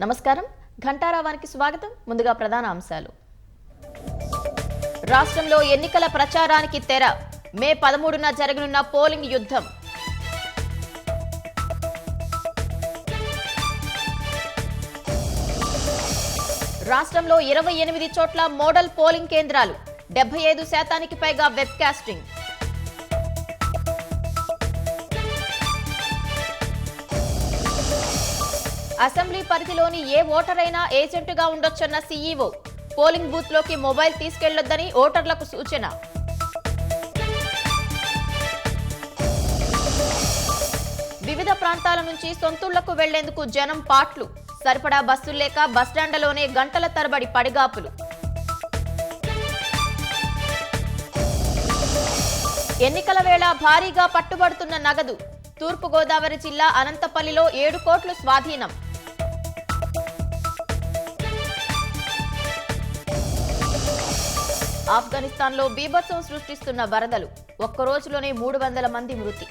నమస్కారం ఘంటారావానికి స్వాగతం. ముందుగా ప్రధాన అంశాలు. రాష్ట్రంలో ఎన్నికల ప్రచారానికి తెర. మే 13న జరగనున్న పోలింగ్ యుద్ధం. రాష్ట్రంలో 28 చోట్ల మోడల్ పోలింగ్ కేంద్రాలు. 75% పైగా వెబ్ కాస్టింగ్. అసెంబ్లీ పరిధిలోని ఏ ఓటరైనా ఏజెంటుగా ఉండొచ్చన్న సీఈఓ. పోలింగ్ బూత్ లోకి మొబైల్ తీసుకెళ్లొద్దని ఓటర్లకు సూచన. వివిధ ప్రాంతాల నుంచి సొంతూళ్లకు వెళ్లేందుకు జనం పాట్లు. సరిపడా బస్సులు లేక బస్టాండ్లలోనే గంటల తరబడి పడిగాపులు. ఎన్నికల వేళ భారీగా పట్టుబడుతున్న నగదు. తూర్పుగోదావరి జిల్లా అనంతపల్లిలో 7 కోట్లు స్వాధీనం. ఆఫ్ఘనిస్తాన్లో బీభత్సం సృష్టిస్తున్న వరదలు. ఒక్క రోజులోనే 300 మంది మృతి.